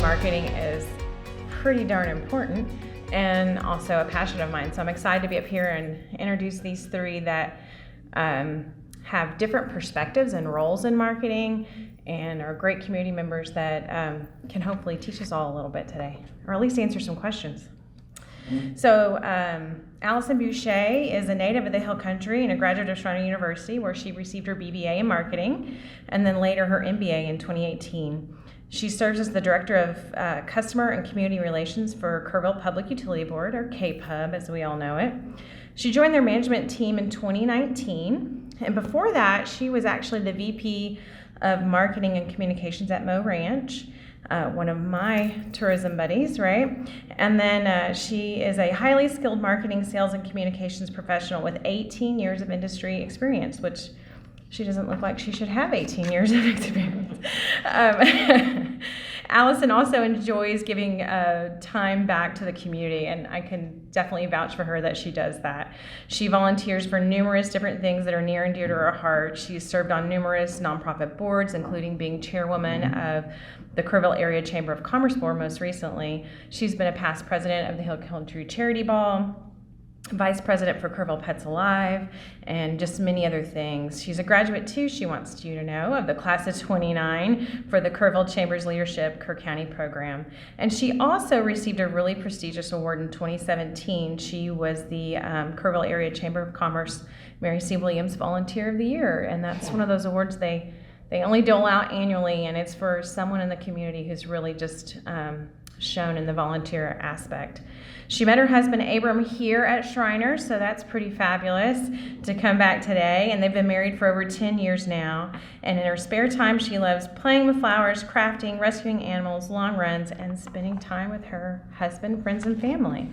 marketing is pretty darn important and also a passion of mine. So I'm excited to be up here and introduce these three that have different perspectives and roles in marketing and are great community members that can hopefully teach us all a little bit today, or at least answer some questions. So Allison Boucher is a native of the Hill Country and a graduate of Shriner University, where she received her BBA in marketing and then later her MBA in 2018. She serves as the Director of Customer and Community Relations for Kerrville Public Utility Board, or KPUB as we all know it. She joined their management team in 2019, and before that she was actually the VP of Marketing and Communications at Mo Ranch, one of my tourism buddies, right? And then she is a highly skilled marketing, sales, and communications professional with 18 years of industry experience, which she doesn't look like she should have 18 years of experience. Allison also enjoys giving time back to the community, and I can definitely vouch for her that she does that. She volunteers for numerous different things that are near and dear to her heart. She's served on numerous nonprofit boards, including being chairwoman of the Kerrville Area Chamber of Commerce Board most recently. She's been a past president of the Hill Country Charity Ball, vice president for Kerrville Pets Alive, and just many other things. She's a graduate too, she wants you to know, of the class of 29 for the Kerrville Chamber's Leadership Kerr County program. And she also received a really prestigious award in 2017. She was the Kerrville Area Chamber of Commerce Mary C. Williams Volunteer of the Year, and that's one of those awards they only dole out annually, and it's for someone in the community who's really just shown in the volunteer aspect. She met her husband Abram here at Shriner, so that's pretty fabulous to come back today, and they've been married for over 10 years now. And in her spare time, she loves playing with flowers, crafting, rescuing animals, long runs, and spending time with her husband, friends, and family.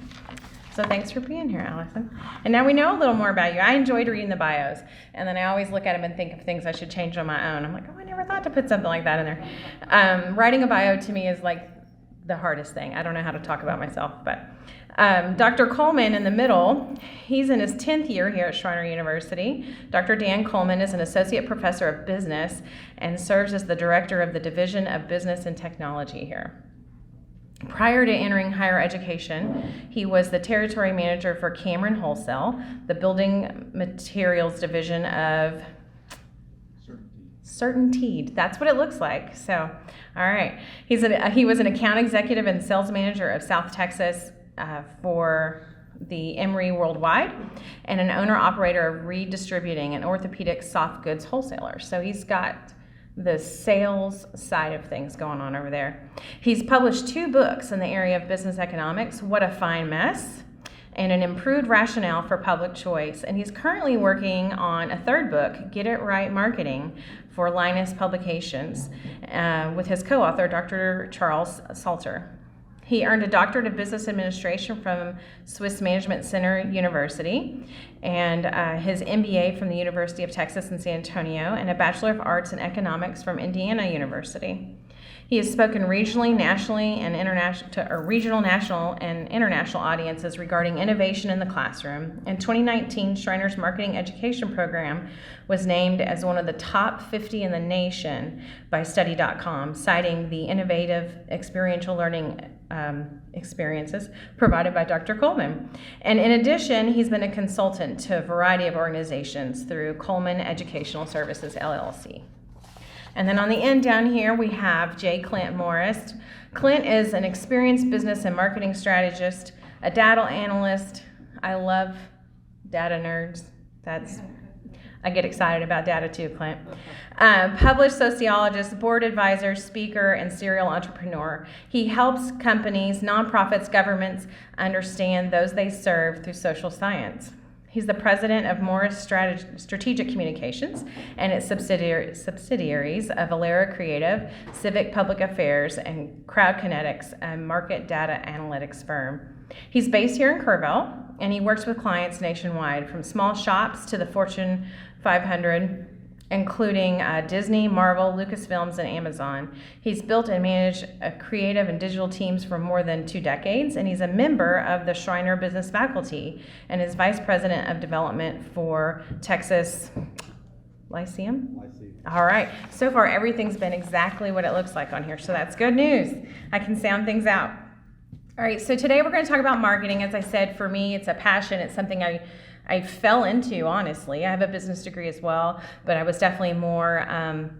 So thanks for being here, Allison. And now we know a little more about you. I enjoyed reading the bios, and then I always look at them and think of things I should change on my own. I'm like, oh, I never thought to put something like that in there. Writing a bio to me is like the hardest thing. I don't know how to talk about myself, but Dr. Coleman in the middle, he's in his 10th year here at Shriner University. Dr. Dan Coleman is an associate professor of business and serves as the director of the Division of Business and Technology here. Prior to entering higher education, he was the territory manager for Cameron Wholesale, the building materials division of Certainteed. That's what it looks like. So, all right. He was an account executive and sales manager of South Texas for the Emery Worldwide, and an owner-operator of Redistributing, an orthopedic soft goods wholesaler. So he's got the sales side of things going on over there. He's published 2 books in the area of business economics, What a Fine Mess, and An Improved Rationale for Public Choice. And he's currently working on a 3rd book, Get It Right Marketing, for Linus Publications, with his co-author, Dr. Charles Salter. He earned a doctorate of business administration from Swiss Management Center University, and his MBA from the University of Texas in San Antonio, and a Bachelor of Arts in Economics from Indiana University. He has spoken regionally, nationally, and regional, national, and international audiences regarding innovation in the classroom. In 2019, Shriner's marketing education program was named as one of the top 50 in the nation by Study.com, citing the innovative experiential learning experiences provided by Dr. Coleman. And in addition, he's been a consultant to a variety of organizations through Coleman Educational Services, LLC. And then on the end down here, we have J. Clint Morris. Clint is an experienced business and marketing strategist, a data analyst. I love data nerds. I get excited about data too, Clint. Published sociologist, board advisor, speaker, and serial entrepreneur. He helps companies, nonprofits, governments understand those they serve through social science. He's the president of Morris Strategic Communications and its subsidiaries of Alera Creative, Civic Public Affairs, and Crowd Kinetics, a market data analytics firm. He's based here in Kerrville, and he works with clients nationwide, from small shops to the Fortune 500, including Disney, Marvel, Lucasfilms, and Amazon. He's built and managed creative and digital teams for more than 2 decades, and he's a member of the Shriner Business Faculty and is Vice President of Development for Texas Lyceum? All right. So far, everything's been exactly what it looks like on here, so that's good news. I can sound things out. All right, so today we're going to talk about marketing. As I said, for me, it's a passion. It's something I fell into, honestly. I have a business degree as well, but I was definitely more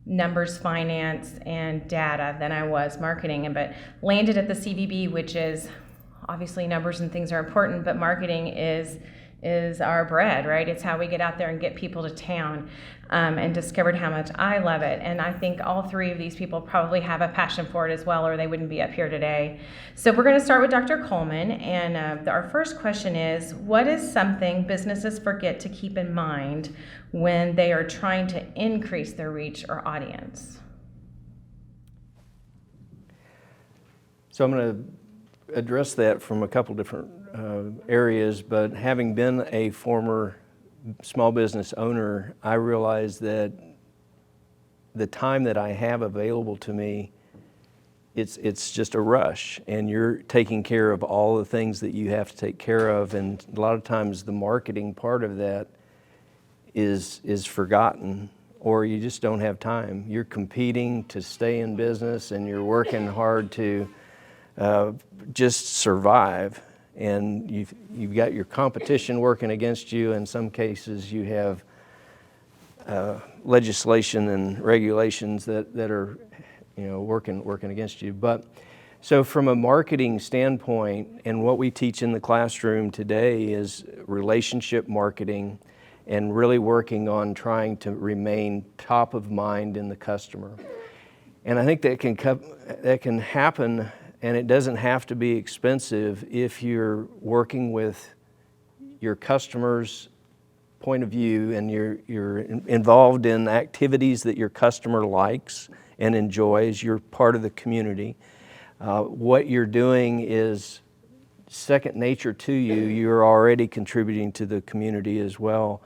numbers, finance, and data than I was marketing. But landed at the CVB, which is obviously numbers and things are important, but marketing is our bread, right? It's how we get out there and get people to town, and discovered how much I love it. And I think all three of these people probably have a passion for it as well, or they wouldn't be up here today. So we're going to start with Dr. Coleman, and our first question is, what is something businesses forget to keep in mind when they are trying to increase their reach or audience? So I'm going to address that from a couple different areas, but having been a former small business owner, I realize that the time that I have available to me, it's just a rush, and you're taking care of all the things that you have to take care of, and a lot of times the marketing part of that is forgotten, or you just don't have time. You're competing to stay in business, and you're working hard to just survive. And you've got your competition working against you. In some cases, you have legislation and regulations that are, working against you. But so from a marketing standpoint, and what we teach in the classroom today is relationship marketing, and really working on trying to remain top of mind in the customer. And I think that can happen. And it doesn't have to be expensive if you're working with your customer's point of view, and you're involved in activities that your customer likes and enjoys. You're part of the community. What you're doing is second nature to you. You're already contributing to the community as well.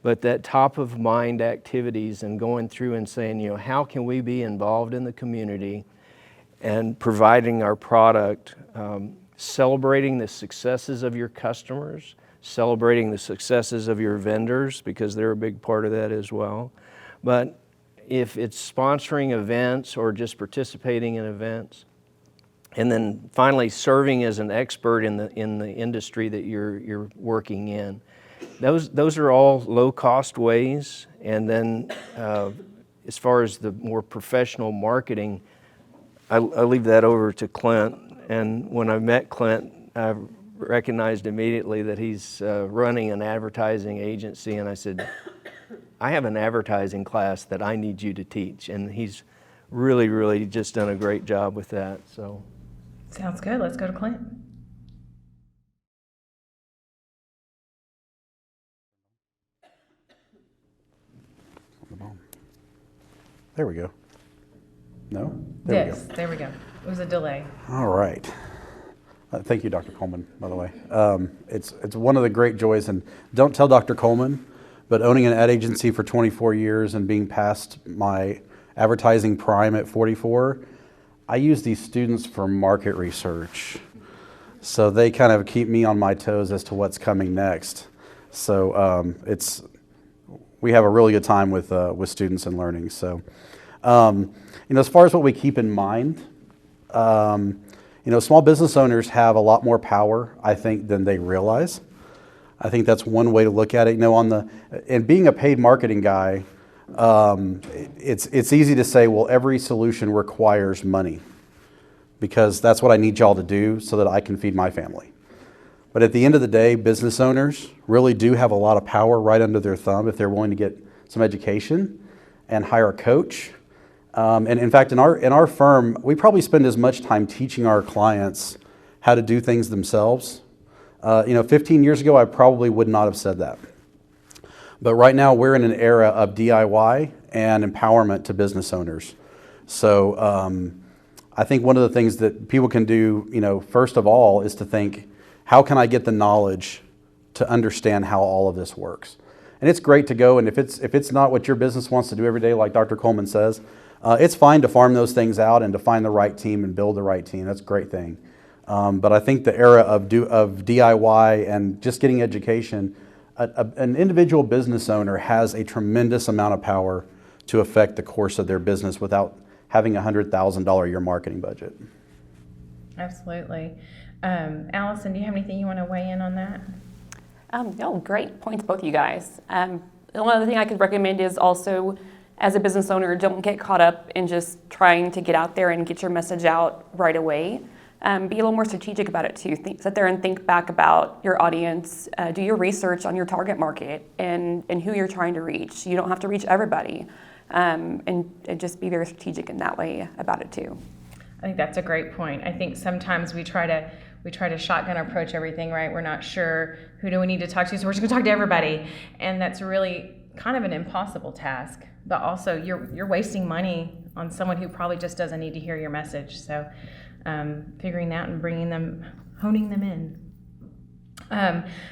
But that top of mind activities, and going through and saying, how can we be involved in the community and providing our product, celebrating the successes of your customers, celebrating the successes of your vendors, because they're a big part of that as well. But if it's sponsoring events or just participating in events, and then finally serving as an expert in the industry that you're working in, those are all low-cost ways. And then as far as the more professional marketing, I leave that over to Clint. And when I met Clint, I recognized immediately that he's running an advertising agency. And I said, I have an advertising class that I need you to teach. And he's really, really just done a great job with that. So, sounds good. Let's go to Clint. There we go. No? There we go. It was a delay. All right. Thank you, Dr. Coleman, by the way. It's one of the great joys, and don't tell Dr. Coleman, but owning an ad agency for 24 years and being past my advertising prime at 44, I use these students for market research. So they kind of keep me on my toes as to what's coming next. So we have a really good time with students and learning. So, as far as what we keep in mind, small business owners have a lot more power, I think, than they realize. I think that's one way to look at it. And being a paid marketing guy, it's easy to say, well, every solution requires money, because that's what I need y'all to do so that I can feed my family. But at the end of the day, business owners really do have a lot of power right under their thumb if they're willing to get some education and hire a coach. And in fact, in our firm, we probably spend as much time teaching our clients how to do things themselves. 15 years ago, I probably would not have said that. But right now, we're in an era of DIY and empowerment to business owners. So I think one of the things that people can do, first of all, is to think, how can I get the knowledge to understand how all of this works? And it's great to go, and if it's not what your business wants to do every day, like Dr. Coleman says, it's fine to farm those things out and to find the right team and build the right team. That's a great thing. But I think the era of DIY and just getting education, an individual business owner has a tremendous amount of power to affect the course of their business without having a $100,000 a year marketing budget. Absolutely. Allison, do you have anything you want to weigh in on that? No, great points, both of you guys. One other thing I could recommend is also, as a business owner, don't get caught up in just trying to get out there and get your message out right away. Be a little more strategic about it too. Sit there and think back about your audience. Do your research on your target market and who you're trying to reach. You don't have to reach everybody, and just be very strategic in that way about it too. I think that's a great point. I think sometimes we try to shotgun approach everything, right? We're not sure who do we need to talk to, so we're just going to talk to everybody, and that's really kind of an impossible task. But also, you're wasting money on someone who probably just doesn't need to hear your message. So, figuring that and honing them in.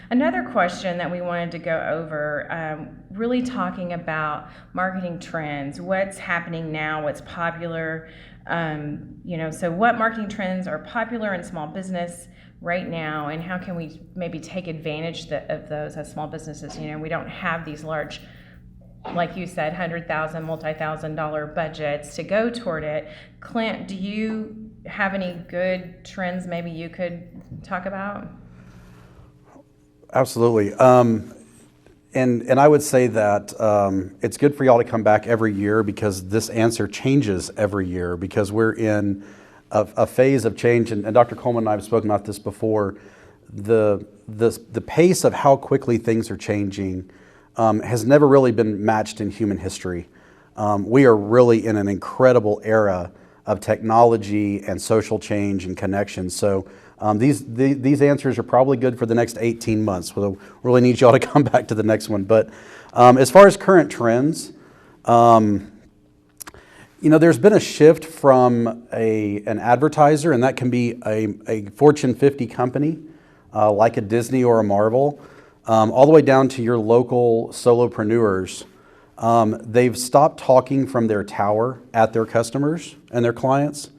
Another question that we wanted to go over, really talking about marketing trends, what's happening now, what's popular. So what marketing trends are popular in small business right now, and how can we maybe take advantage of those as small businesses? We don't have these large, like you said, $100,000, multi-$1,000 budgets to go toward it. Clint, do you have any good trends maybe you could talk about? Absolutely. And I would say that it's good for y'all to come back every year, because this answer changes every year, because we're in a phase of change. And Dr. Coleman and I have spoken about this before. The pace of how quickly things are changing has never really been matched in human history. We are really in an incredible era of technology and social change and connection. So these answers are probably good for the next 18 months. We'll really need y'all to come back to the next one. But as far as current trends, there's been a shift from an advertiser, and that can be a Fortune 50 company like a Disney or a Marvel, all the way down to your local solopreneurs. They've stopped talking from their tower at their customers and their clients,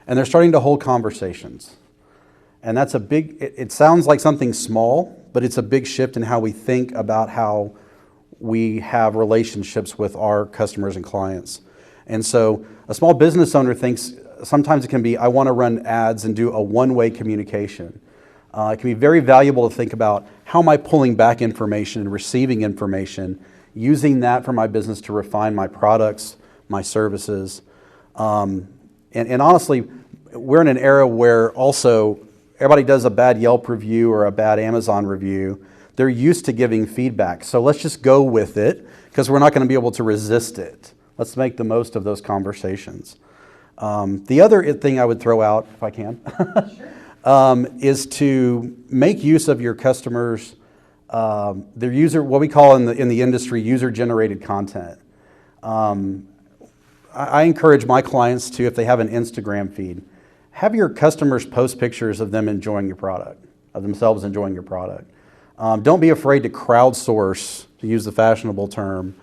and they're starting to hold conversations. And that's it sounds like something small, but it's a big shift in how we think about how we have relationships with our customers and clients. And so a small business owner thinks sometimes it can be, I want to run ads and do a one-way communication. It can be very valuable to think about, how am I pulling back information and receiving information, using that for my business to refine my products, my services. And honestly, we're in an era where also everybody does a bad Yelp review or a bad Amazon review. They're used to giving feedback. So let's just go with it, because we're not going to be able to resist it. Let's make the most of those conversations. The other thing I would throw out, if I can, is to make use of your customers' their what we call in the industry, user-generated content. I encourage my clients to, if they have an Instagram feed, have your customers post pictures of them enjoying your product, of themselves enjoying your product. Don't be afraid to crowdsource, to use the fashionable term,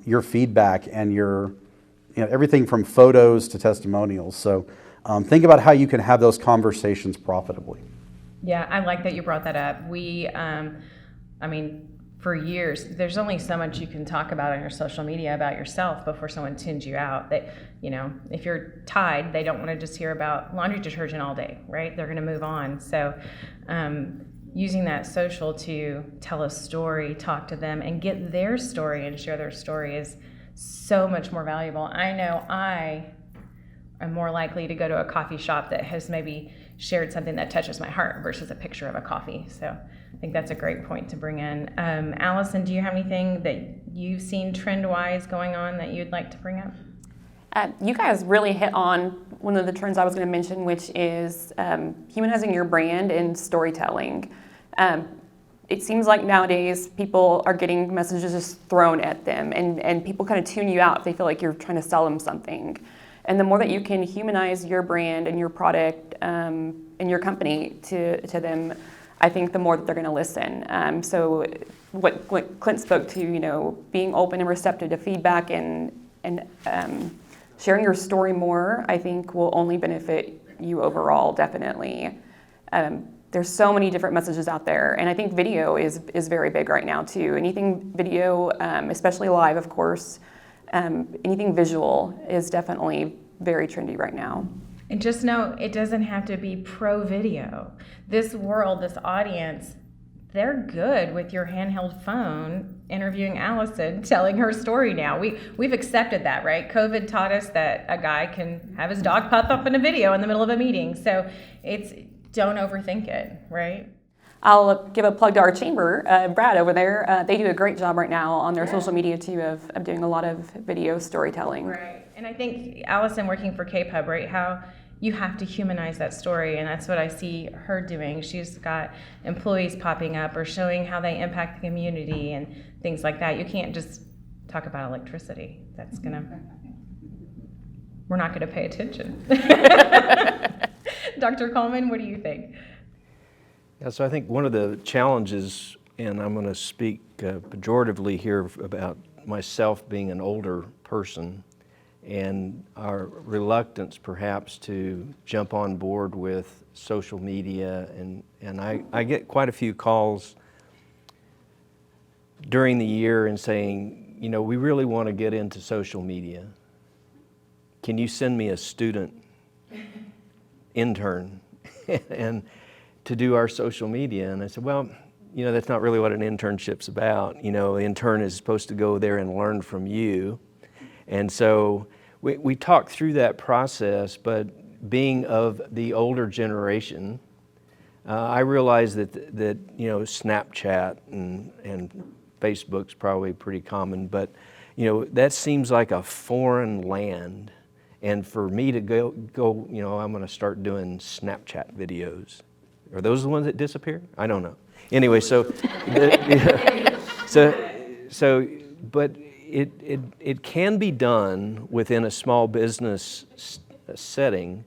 your feedback and your, everything from photos to testimonials. So think about how you can have those conversations profitably. Yeah, I like that you brought that up. For years, there's only so much you can talk about on your social media about yourself before someone tunes you out. That, if you're Tide, they don't want to just hear about laundry detergent all day, right? They're going to move on. So using that social to tell a story, talk to them, and get their story and share their story is so much more valuable. I know I am more likely to go to a coffee shop that has maybe shared something that touches my heart versus a picture of a coffee. So I think that's a great point to bring in. Allison, do you have anything that you've seen trend-wise going on that you'd like to bring up? You guys really hit on one of the trends I was going to mention, which is humanizing your brand and storytelling. It seems like nowadays people are getting messages just thrown at them, and people kind of tune you out if they feel like you're trying to sell them something. And the more that you can humanize your brand and your product and your company to them, I think the more that they're going to listen. So what Clint spoke to, being open and receptive to feedback and sharing your story more, I think will only benefit you overall, definitely. there's so many different messages out there, and I think video is very big right now too. Anything video, especially live, of course, anything visual is definitely very trendy right now. And just know it doesn't have to be pro video. This world, this audience, they're good with your handheld phone interviewing Allison, telling her story now. We've accepted that, right? COVID taught us that a guy can have his dog pop up in a video in the middle of a meeting. So don't overthink it, right? I'll give a plug to our chamber, Brad over there. They do a great job right now on their social media too of doing a lot of video storytelling. Right, and I think Allison working for K-Pub, right, how you have to humanize that story, and that's what I see her doing. She's got employees popping up or showing how they impact the community and things like that. You can't just talk about electricity. We're not gonna pay attention. Dr. Coleman, what do you think? Yeah, so I think one of the challenges, and I'm going to speak pejoratively here about myself being an older person, and our reluctance perhaps to jump on board with social media, and I get quite a few calls during the year and saying, we really want to get into social media. Can you send me a student intern and to do our social media? And I said, well, that's not really what an internship's about. An intern is supposed to go there and learn from you. And so we talked through that process, but being of the older generation, I realized that Snapchat and Facebook's probably pretty common, but that seems like a foreign land. And for me to go, I'm going to start doing Snapchat videos. Are those the ones that disappear? I don't know. Anyway, but it can be done within a small business setting.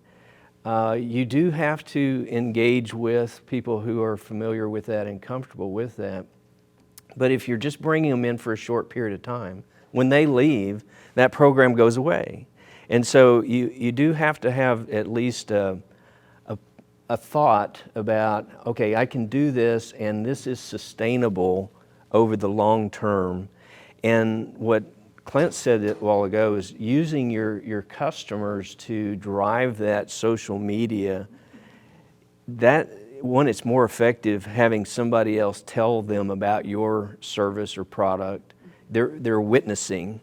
You do have to engage with people who are familiar with that and comfortable with that. But if you're just bringing them in for a short period of time, when they leave, that program goes away. And so you do have to have at least a thought about, okay, I can do this, and this is sustainable over the long term. And what Clint said a while ago is using your customers to drive that social media. That one, it's more effective having somebody else tell them about your service or product. They're witnessing,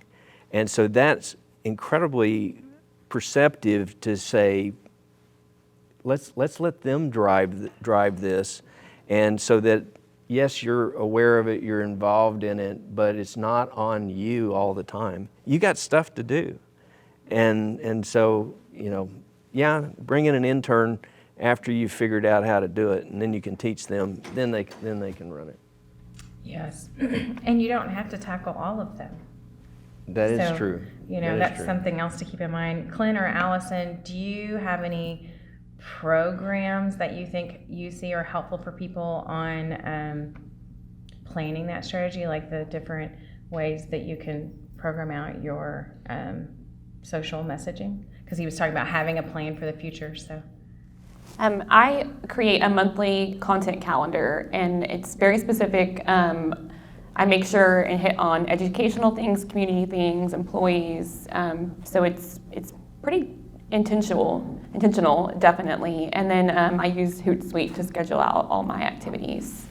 and so that's incredibly perceptive to say, let's let them drive this, and so that yes, you're aware of it, you're involved in it, but it's not on you all the time. You got stuff to do, and so bring in an intern after you've figured out how to do it, and then you can teach them. Then they can run it. Yes, and you don't have to tackle all of them. That is true. That's true. something else to keep in mind. Clint or Allison, do you have any programs that you think you see are helpful for people on planning that strategy, like the different ways that you can program out your social messaging? Because he was talking about having a plan for the future. So I create a monthly content calendar, and it's very specific. I make sure and hit on educational things, community things, employees. So it's pretty intentional, definitely. And then I use Hootsuite to schedule out all my activities.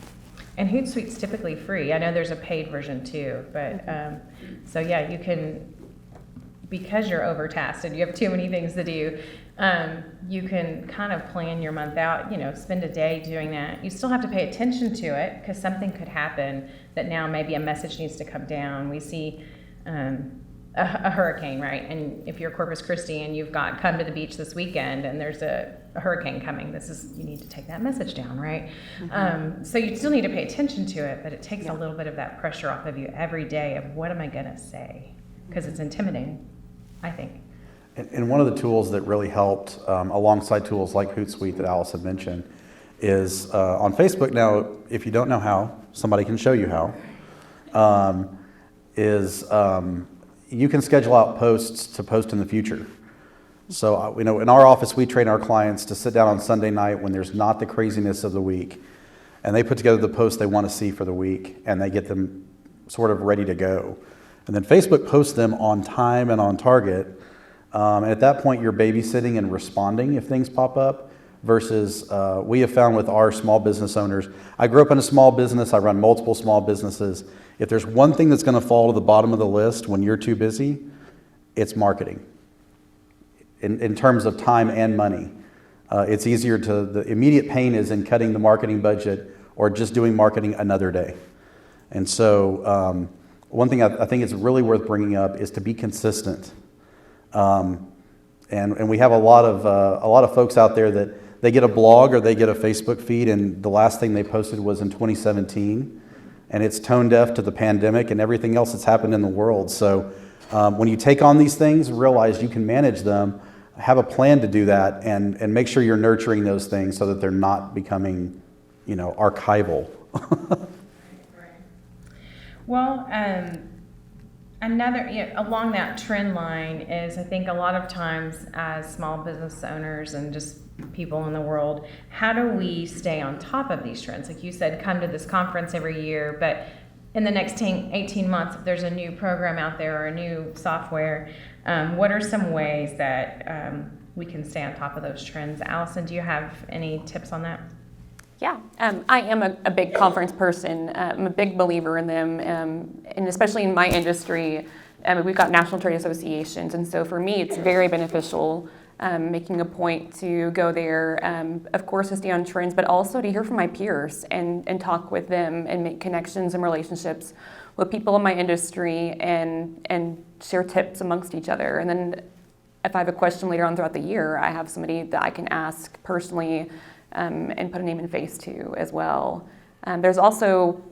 And Hootsuite's typically free. I know there's a paid version too, but so yeah, you can, because you're overtasked and you have too many things to do, you can kind of plan your month out, spend a day doing that. You still have to pay attention to it because something could happen that now maybe a message needs to come down. We see a hurricane, right? And if you're Corpus Christi and you've got come to the beach this weekend and there's a hurricane coming, you need to take that message down, right? Mm-hmm. So you still need to pay attention to it, but it takes a little bit of that pressure off of you every day of what am I gonna say? Because it's intimidating, I think. And one of the tools that really helped, alongside tools like Hootsuite that Alice had mentioned, is on Facebook now, if you don't know how, somebody can show you how, you can schedule out posts to post in the future. So, in our office, we train our clients to sit down on Sunday night when there's not the craziness of the week, and they put together the posts they want to see for the week, and they get them sort of ready to go. And then Facebook posts them on time and on target. And at that point, you're babysitting and responding if things pop up, versus we have found with our small business owners, I grew up in a small business, I run multiple small businesses. If there's one thing that's going to fall to the bottom of the list when you're too busy, it's marketing. In terms of time and money. It's easier the immediate pain is in cutting the marketing budget or just doing marketing another day. And so one thing I think is really worth bringing up is to be consistent. And we have a lot of folks out there that they get a blog or they get a Facebook feed, and the last thing they posted was in 2017, and it's tone deaf to the pandemic and everything else that's happened in the world. So when you take on these things, realize you can manage them. Have a plan to do that, and make sure you're nurturing those things so that they're not becoming, archival. Well, another, along that trend line is, I think a lot of times as small business owners and just people in the world, how do we stay on top of these trends? Like you said, come to this conference every year, but in the next 18 months, if there's a new program out there or a new software, what are some ways that we can stay on top of those trends? Allison, do you have any tips on that? Yeah, I am a big conference person. I'm a big believer in them, and especially in my industry, we've got national trade associations, and so for me, it's very beneficial making a point to go there, of course, to stay on trends, but also to hear from my peers and talk with them and make connections and relationships with people in my industry and share tips amongst each other. And then if I have a question later on throughout the year, I have somebody that I can ask personally and put a name and face to as well. There's also,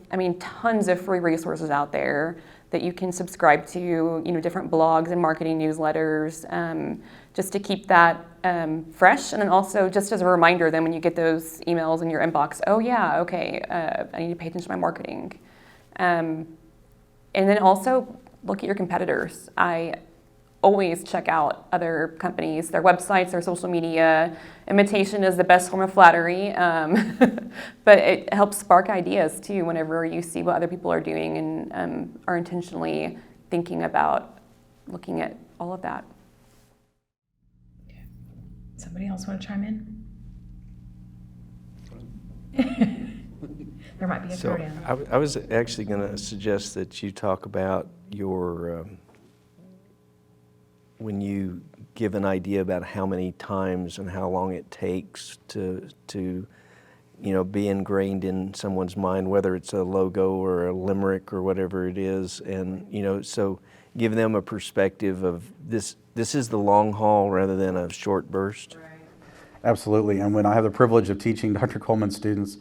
tons of free resources out there that you can subscribe to, different blogs and marketing newsletters, just to keep that fresh. And then also just as a reminder, then when you get those emails in your inbox, oh yeah, okay, I need to pay attention to my marketing. And then also look at your competitors. I always check out other companies, their websites, their social media. Imitation is the best form of flattery, but it helps spark ideas too whenever you see what other people are doing and are intentionally thinking about looking at all of that. Somebody else want to chime in? There might be a throwdown. I was actually going to suggest that you talk about your when you give an idea about how many times and how long it takes to be ingrained in someone's mind, whether it's a logo or a limerick or whatever it is, and so give them a perspective of this is the long haul rather than a short burst. Right. Absolutely, and when I have the privilege of teaching Dr. Coleman's students,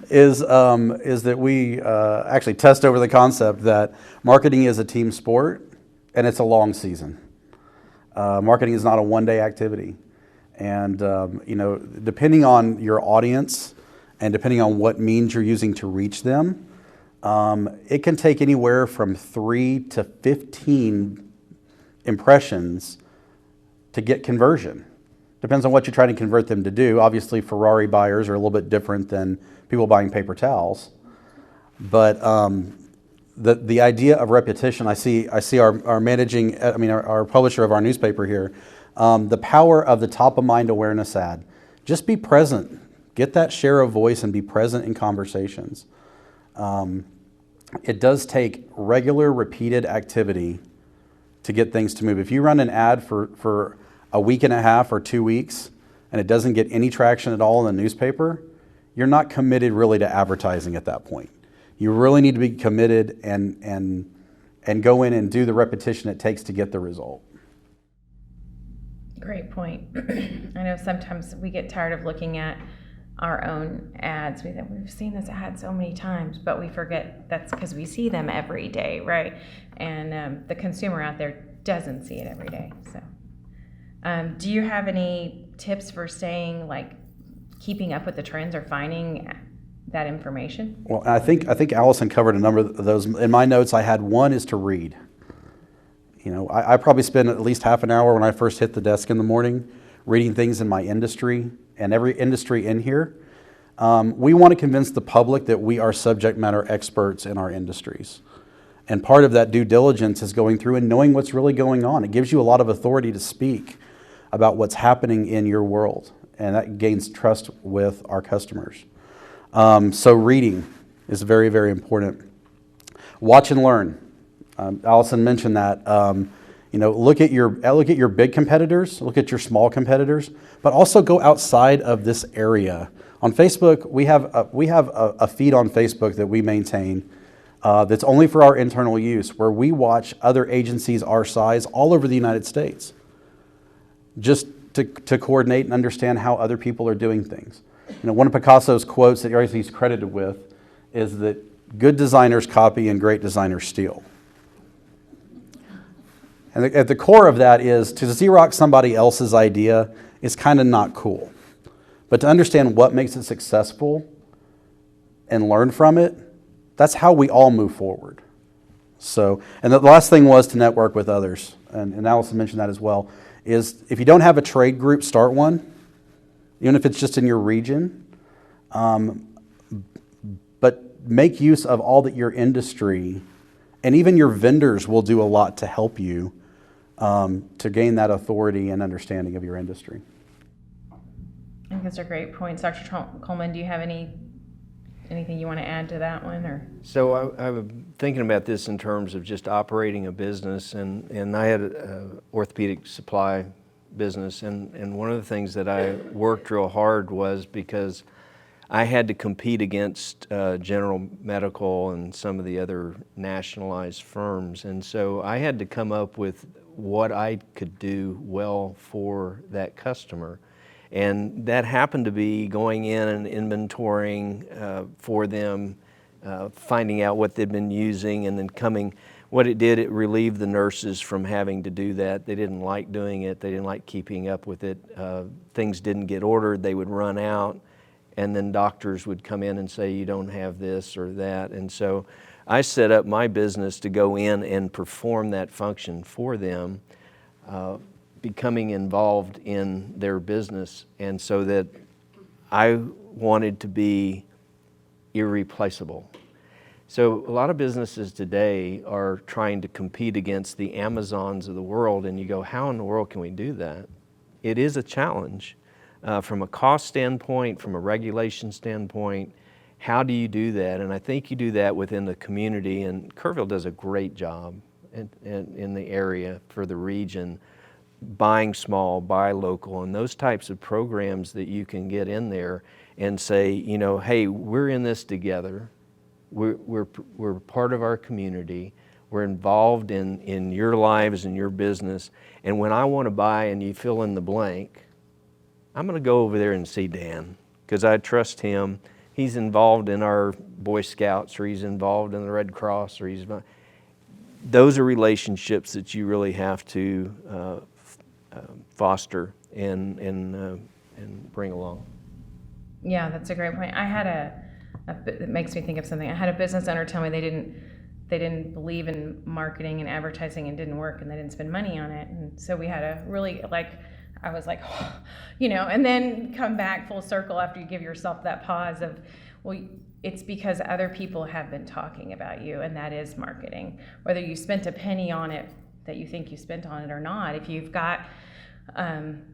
is that we actually test over the concept that marketing is a team sport and it's a long season. Marketing is not a one-day activity. And, depending on your audience and depending on what means you're using to reach them, it can take anywhere from 3 to 15 impressions to get conversion. Depends on what you're trying to convert them to do. Obviously, Ferrari buyers are a little bit different than people buying paper towels. But the idea of repetition, I see our publisher of our newspaper here, the power of the top of mind awareness ad. Just be present. Get that share of voice and be present in conversations. It does take regular, repeated activity to get things to move. If you run an ad for a week and a half or 2 weeks and it doesn't get any traction at all in the newspaper, you're not committed really to advertising at that point. You really need to be committed and go in and do the repetition it takes to get the result. Great point. I know sometimes we get tired of looking at our own ads. We've seen this ad so many times, but we forget that's because we see them every day, right? And the consumer out there doesn't see it every day. So, do you have any tips for keeping up with the trends or finding that information? Well, I think Allison covered a number of those. In my notes, I had one is to read. I probably spend at least half an hour when I first hit the desk in the morning reading things in my industry and every industry in here. We want to convince the public that we are subject matter experts in our industries. And part of that due diligence is going through and knowing what's really going on. It gives you a lot of authority to speak about what's happening in your world, and that gains trust with our customers. So reading is very, very important. Watch and learn. Allison mentioned that. Look at your big competitors, look at your small competitors, but also go outside of this area. On Facebook, we have a feed on Facebook that we maintain that's only for our internal use, where we watch other agencies our size all over the United States, just to coordinate and understand how other people are doing things. One of Picasso's quotes that he's credited with is that good designers copy and great designers steal. And at the core of that is to Xerox somebody else's idea is kind of not cool. But to understand what makes it successful and learn from it, that's how we all move forward. So, and the last thing was to network with others. And Allison mentioned that as well, is if you don't have a trade group, start one, even if it's just in your region. But make use of all that your industry and even your vendors will do a lot to help you to gain that authority and understanding of your industry. I think those are great points. Dr. Coleman, do you have anything you want to add to that one? Or? So I'm thinking about this in terms of just operating a business, and I had an orthopedic supply business, and one of the things that I worked real hard was because I had to compete against General Medical and some of the other nationalized firms, and so I had to come up with what I could do well for that customer. And that happened to be going in and inventorying for them, finding out what they'd been using, and then coming. What it did, it relieved the nurses from having to do that. They didn't like doing it. They didn't like keeping up with it. Things didn't get ordered. They would run out, and then doctors would come in and say, you don't have this or that. And so I set up my business to go in and perform that function for them, becoming involved in their business, and so that I wanted to be irreplaceable. So a lot of businesses today are trying to compete against the Amazons of the world, and you go, how in the world can we do that? It is a challenge from a cost standpoint, from a regulation standpoint. How do you do that? And I think you do that within the community, and Kerrville does a great job in the area for the region, buying small, buy local, and those types of programs that you can get in there and say, hey, we're in this together. We're part of our community. We're involved in your lives and your business. And when I want to buy and you fill in the blank, I'm going to go over there and see Dan because I trust him. He's involved in our Boy Scouts, or he's involved in the Red Cross, or those are relationships that you really have to foster and bring along. Yeah, that's a great point. I had it makes me think of something. I had a business owner tell me they didn't believe in marketing and advertising and didn't work, and they didn't spend money on it. And so we had a really I was like, and then come back full circle after you give yourself that pause of, well, it's because other people have been talking about you, and that is marketing. Whether you spent a penny on it that you think you spent on it or not, if you've got,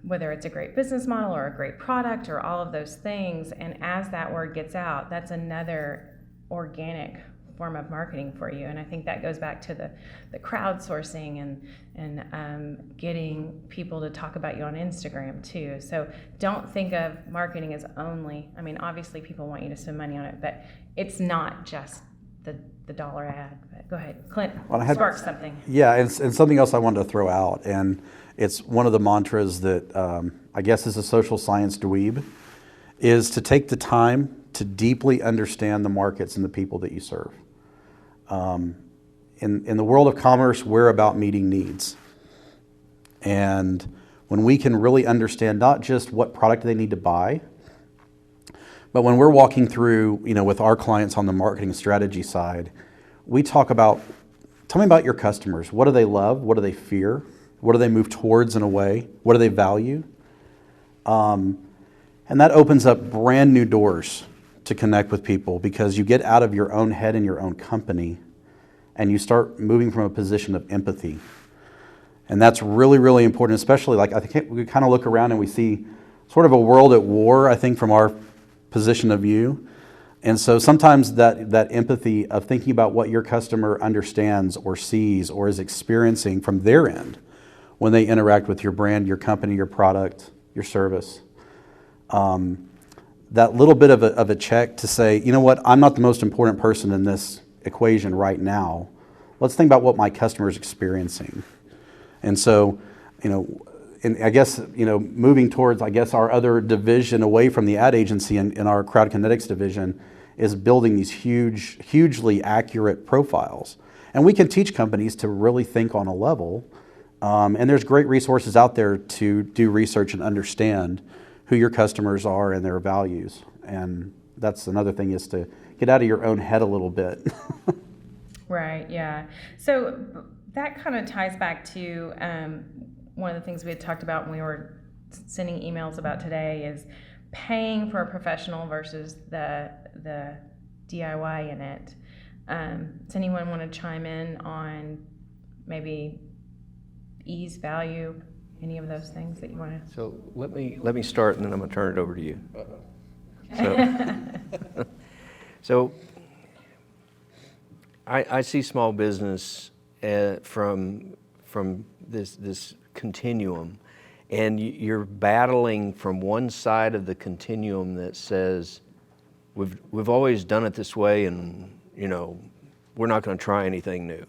whether it's a great business model or a great product or all of those things, and as that word gets out, that's another organic form of marketing for you. And I think that goes back to the crowdsourcing and getting people to talk about you on Instagram too. So don't think of marketing as only, obviously people want you to spend money on it, but it's not just the dollar ad. But go ahead, Clint, spark something. Yeah, and something else I wanted to throw out, and it's one of the mantras that I guess is a social science dweeb, is to take the time to deeply understand the markets and the people that you serve. In the world of commerce, we're about meeting needs. And when we can really understand not just what product they need to buy, but when we're walking through, with our clients on the marketing strategy side, we talk about tell me about your customers. What do they love? What do they fear? What do they move towards and away? What do they value? And that opens up brand new doors to connect with people, because you get out of your own head and your own company and you start moving from a position of empathy. And that's really, really important, especially like I think we kind of look around and we see sort of a world at war, I think, from our position of view. And so sometimes that empathy of thinking about what your customer understands or sees or is experiencing from their end when they interact with your brand, your company, your product, your service. That little bit of a check to say, you know what, I'm not the most important person in this equation right now. Let's think about what my customer is experiencing. And so, and I guess, moving towards, our other division away from the ad agency in our Crowd Kinetics division is building these hugely accurate profiles. And we can teach companies to really think on a level. And there's great resources out there to do research and understand who your customers are and their values. And that's another thing, is to get out of your own head a little bit. Right, yeah. So that kind of ties back to one of the things we had talked about when we were sending emails about today, is paying for a professional versus the DIY in it. Does anyone want to chime in on maybe ease, value, any of those things that you want to? So let me start, and then I'm going to turn it over to you. So I see small business from this continuum, and you're battling from one side of the continuum that says we've always done it this way, and we're not going to try anything new.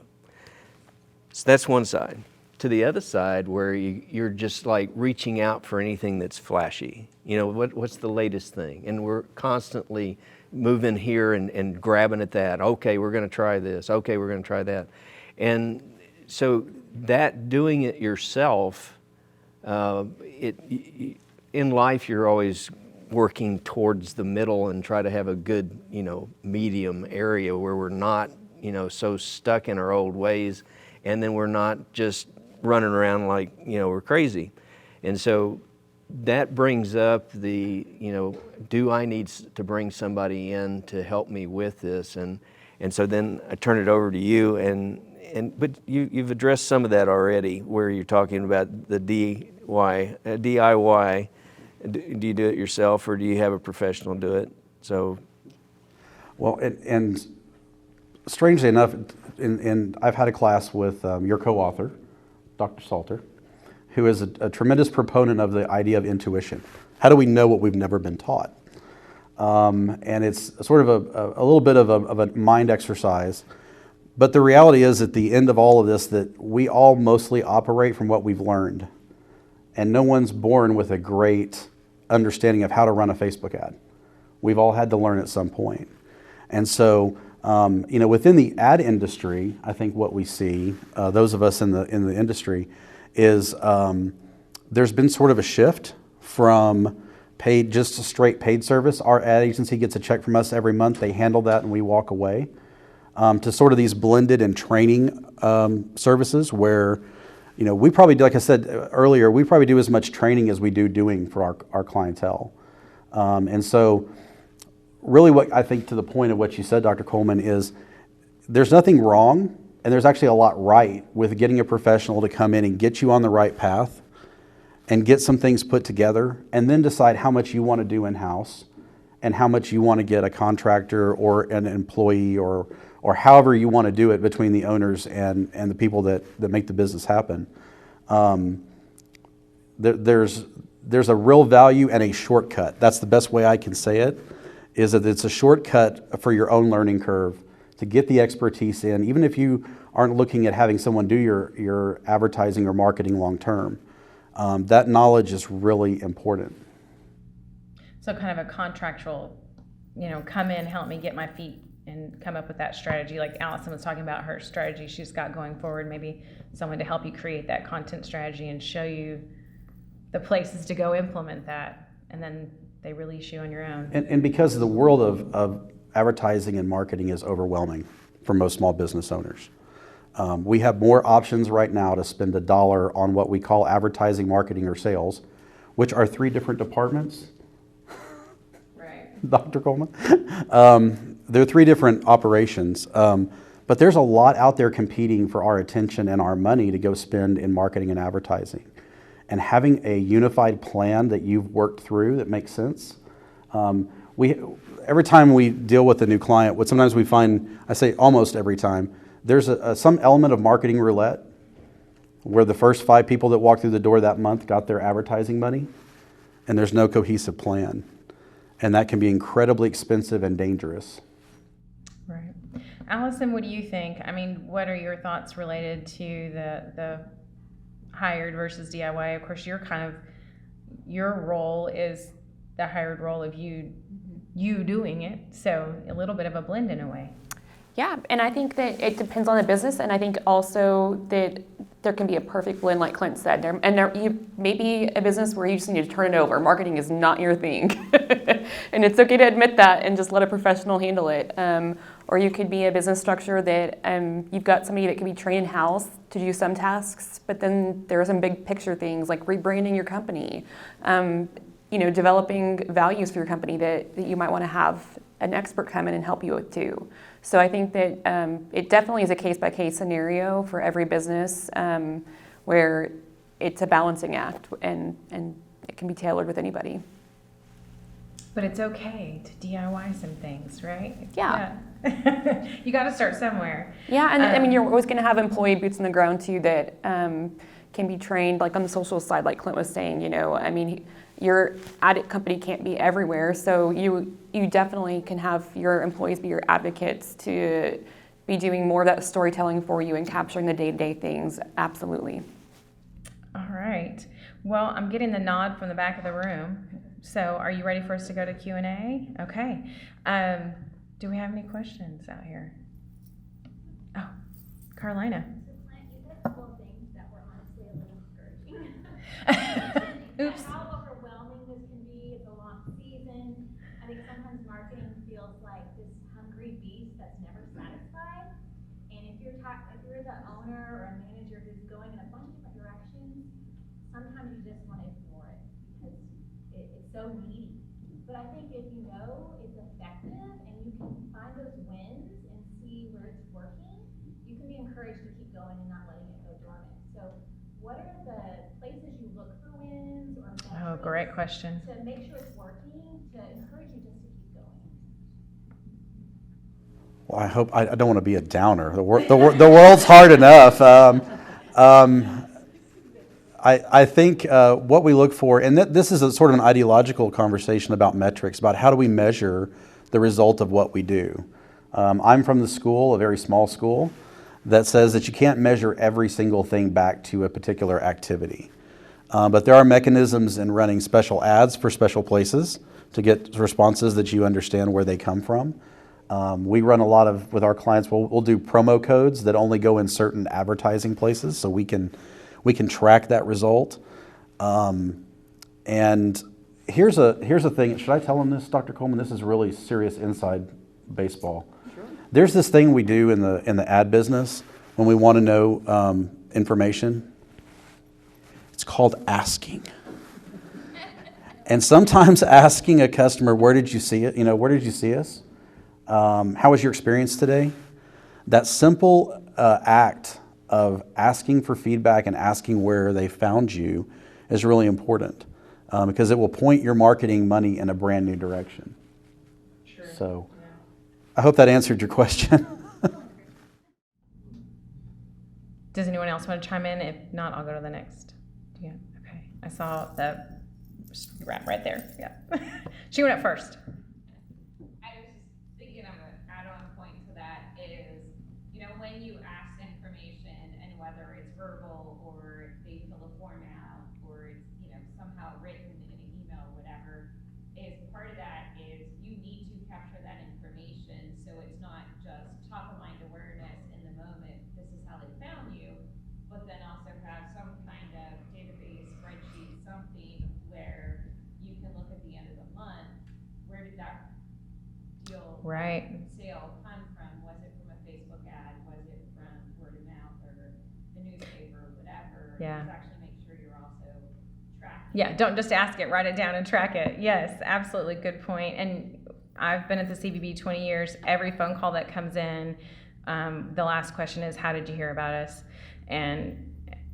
So that's one side. To the other side, where you're just like reaching out for anything that's flashy. What's the latest thing? And we're constantly moving here and grabbing at that. Okay, we're going to try this. Okay, we're going to try that. And so that doing it yourself, in life you're always working towards the middle and try to have a good, medium area where we're not, so stuck in our old ways, and then we're not just running around like, we're crazy. And so that brings up the, do I need to bring somebody in to help me with this? And so then I turn it over to you, but you've addressed some of that already, where you're talking about the DIY. Do you do it yourself, or do you have a professional do it? So, well, and strangely enough, and I've had a class with your co-author, Dr. Salter, who is a tremendous proponent of the idea of intuition. How do we know what we've never been taught? And it's sort of a little bit of a mind exercise. But the reality is, at the end of all of this, that we all mostly operate from what we've learned. And no one's born with a great understanding of how to run a Facebook ad. We've all had to learn at some point. And so, within the ad industry, I think what we see, those of us in the industry, is there's been sort of a shift from paid, just a straight paid service. Our ad agency gets a check from us every month. They handle that and we walk away, to sort of these blended and training services where, we probably do, like I said earlier, we probably do as much training as we do doing for our clientele. And so really what I think, to the point of what you said, Dr. Coleman, is there's nothing wrong, and there's actually a lot right with getting a professional to come in and get you on the right path and get some things put together, and then decide how much you want to do in-house and how much you want to get a contractor or an employee or however you want to do it between the owners and the people that make the business happen. There's a real value and a shortcut. That's the best way I can say it, is that it's a shortcut for your own learning curve to get the expertise in, even if you aren't looking at having someone do your advertising or marketing long term. That knowledge is really important. So kind of a contractual, come in, help me get my feet and come up with that strategy. Like Allison was talking about her strategy she's got going forward, maybe someone to help you create that content strategy and show you the places to go implement that, and then they release you on your own. And because the world of advertising and marketing is overwhelming for most small business owners. We have more options right now to spend $1 on what we call advertising, marketing, or sales, which are 3 different departments. Right. Dr. Coleman. They're 3 different operations, but there's a lot out there competing for our attention and our money to go spend in marketing and advertising. And having a unified plan that you've worked through that makes sense. Every time we deal with a new client, what sometimes we find, I say almost every time, there's some element of marketing roulette where the first 5 people that walked through the door that month got their advertising money, and there's no cohesive plan. And that can be incredibly expensive and dangerous. Right. Allison, what do you think? I mean, what are your thoughts related to the hired versus DIY? Of course, your role is the hired role of you doing it, so a little bit of a blend in a way. Yeah, and I think that it depends on the business, and I think also that there can be a perfect blend, like Clint said. You may be a business where you just need to turn it over. Marketing is not your thing, and it's okay to admit that and just let a professional handle it. Or you could be a business structure that you've got somebody that can be trained in-house to do some tasks, but then there are some big picture things like rebranding your company, developing values for your company that you might want to have an expert come in and help you with too. So I think that it definitely is a case-by-case scenario for every business where it's a balancing act and it can be tailored with anybody. But it's okay to DIY some things, right? Yeah. You got to start somewhere. Yeah, and I mean, you're always going to have employee boots on the ground too that can be trained, like on the social side, like Clint was saying. I mean, your ad company can't be everywhere, so you definitely can have your employees be your advocates to be doing more of that storytelling for you and capturing the day-to-day things. Absolutely. All right. Well, I'm getting the nod from the back of the room. So are you ready for us to go to Q&A? Okay. Do we have any questions out here? Oh, Carolina. You said a couple of things that were honestly a little discouraging. Oops. How overwhelming this can be. It's a long season. I think sometimes marketing feels like this hungry beast that's never satisfied. And if you're the owner or a manager who's going in a bunch of different directions, sometimes you just want to ignore it because it's so needy. But I think if you know it's effective and you can find those wins and see where it's working, you can be encouraged to keep going and not letting it go dormant. So what are the places you look for wins or metrics Great question. to make sure it's working to encourage you just to keep going? Well, I don't want to be a downer. The world's hard enough. I think what we look for, and this is a sort of an ideological conversation about metrics, about how do we measure the result of what we do. I'm from the school, a very small school, that says that you can't measure every single thing back to a particular activity. But there are mechanisms in running special ads for special places to get responses that you understand where they come from. We run a lot with our clients, we'll do promo codes that only go in certain advertising places so we can track that result. And here's a thing. Should I tell them this, Dr. Coleman? This is really serious inside baseball. Sure. There's this thing we do in the ad business when we want to know information. It's called asking. And sometimes asking a customer, where did you see it? Where did you see us? How was your experience today? That simple act of asking for feedback and asking where they found you is really important because it will point your marketing money in a brand new direction. Sure. So I hope that answered your question. Does anyone else want to chime in? If not, I'll go to the next. Yeah. Okay. I saw the wrap right there. Yeah. She went up first. I was just thinking of an add-on point to that is, when you ask information and whether it's verbal or they fill a form out or it's, somehow written in an email, whatever, is part of that is you need to capture that information so it's not just top of mind awareness in the moment, this is how they found you, but then also have some kind of database, spreadsheet, something where you can look at the end of the month, where did that deal Right. sale come from? Was it from a Facebook ad? Was it from word of mouth? Yeah. To actually make sure you're also tracking. Yeah, don't just ask it, write it down and track it. Yes, absolutely, good point. And I've been at the CBB 20 years. Every phone call that comes in, the last question is, how did you hear about us? And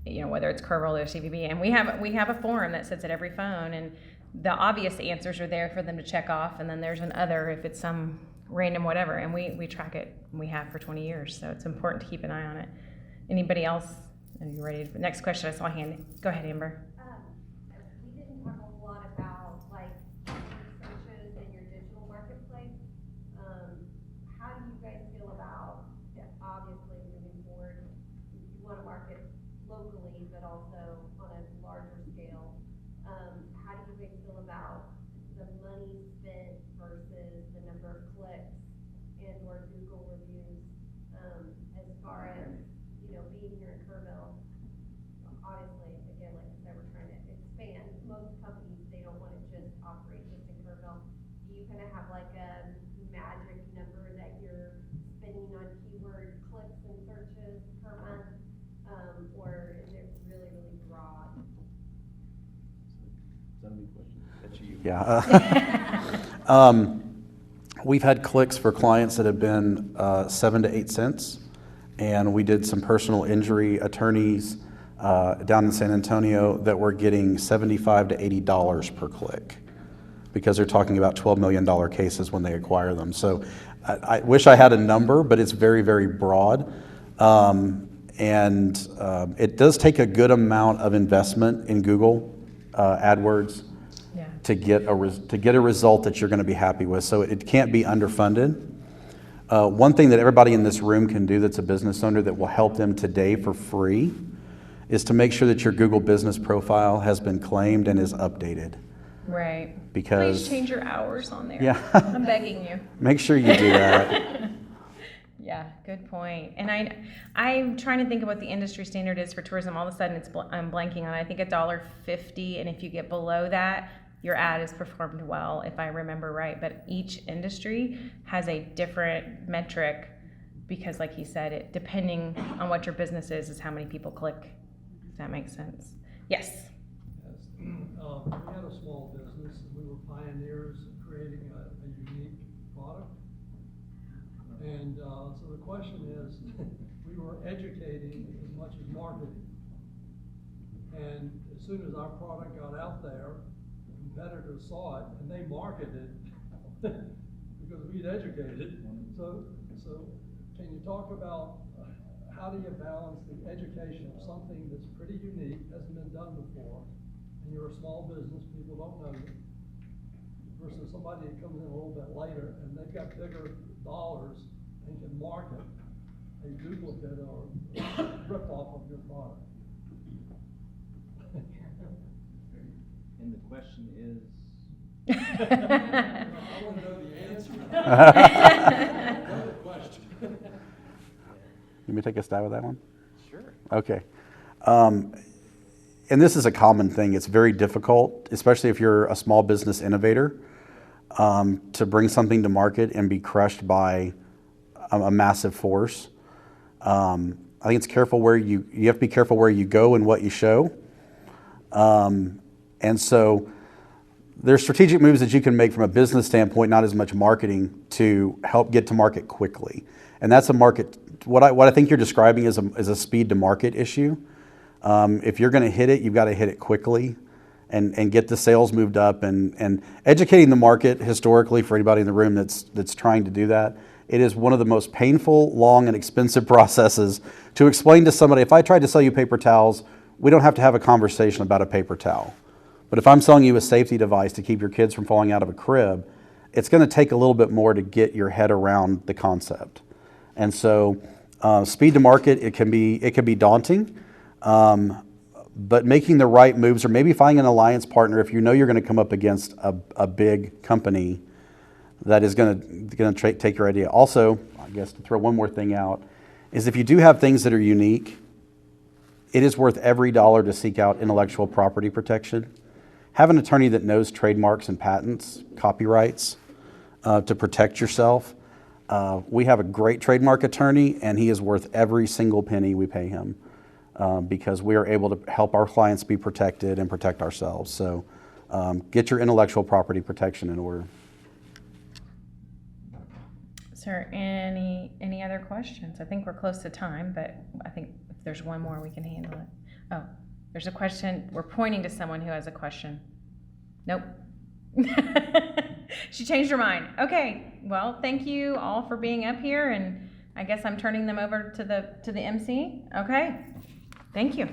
whether it's Kerrville or CBB, and we have a form that sits at every phone, and the obvious answers are there for them to check off, and then there's an other if it's some random whatever, and we track it. We have for 20 years, so it's important to keep an eye on it. Anybody else? Are you ready? Next question. I saw a hand. Go ahead, Amber. We didn't talk a lot about searches in your digital marketplace. How do you guys feel about, obviously moving forward, you want to market locally, but also on a larger scale. How do you guys feel about the money spent versus the number of clicks and or Google reviews, as far as, being here in Kerrville? Obviously, again, like I said, we're trying to expand. Most companies, they don't want to just operate just in Kerrville. Do you kind of have like a magic number that you're spending on keyword clicks and searches per month? Or is it really, really broad? That's you. Yeah. We've had clicks for clients that have been 7 to 8 cents, and we did some personal injury attorneys down in San Antonio that were getting $75 to $80 per click because they're talking about $12 million cases when they acquire them. So I wish I had a number, but it's very, very broad. And it does take a good amount of investment in Google AdWords to get a result that you're going to be happy with. So it can't be underfunded. One thing that everybody in this room can do that's a business owner that will help them today for free is to make sure that your Google business profile has been claimed and is updated. Right. Because please change your hours on there. Yeah. I'm begging you. Make sure you do that. Yeah, good point. And I'm trying to think of what the industry standard is for tourism. All of a sudden, I'm blanking on it. I think $1.50, and if you get below that, your ad is performed well, if I remember right. But each industry has a different metric because, like he said, it depending on what your business is how many people click. Does that make sense? Yes. Yes. We had a small business, and we were pioneers in creating a unique product. And so the question is, we were educating as much as marketing. And as soon as our product got out there, the competitors saw it and they marketed because we'd educated. So can you talk about how do you balance the education of something that's pretty unique, hasn't been done before, and you're a small business, people don't know you, versus somebody that comes in a little bit later and they've got bigger dollars and can market a duplicate or rip off of your product. And the question is? I want to know the answer. Another question. Let me take a stab at that one. Sure. Okay. And this is a common thing. It's very difficult, especially if you're a small business innovator, to bring something to market and be crushed by a massive force. I think it's careful where you have to be careful where you go and what you show. And so there's strategic moves that you can make from a business standpoint, not as much marketing, to help get to market quickly. And that's a market, what I think you're describing is a speed to market issue. If you're going to hit it, you've got to hit it quickly and get the sales moved up and educating the market historically for anybody in the room that's trying to do that. It is one of the most painful, long, and expensive processes to explain to somebody. If I tried to sell you paper towels, we don't have to have a conversation about a paper towel. But if I'm selling you a safety device to keep your kids from falling out of a crib, it's going to take a little bit more to get your head around the concept. And so speed to market, it can be daunting, but making the right moves or maybe finding an alliance partner if you know you're going to come up against a big company that is going to take your idea. Also, I guess to throw one more thing out, is if you do have things that are unique, it is worth every dollar to seek out intellectual property protection. Have an attorney that knows trademarks and patents, copyrights, to protect yourself. We have a great trademark attorney, and he is worth every single penny we pay him. because we are able to help our clients be protected and protect ourselves. So get your intellectual property protection in order. Is there any other questions? I think we're close to time, but I think if there's one more, we can handle it. Oh, there's a question. We're pointing to someone who has a question. Nope. She changed her mind. Okay. Well, thank you all for being up here, and I guess I'm turning them over to the MC. Okay. Thank you.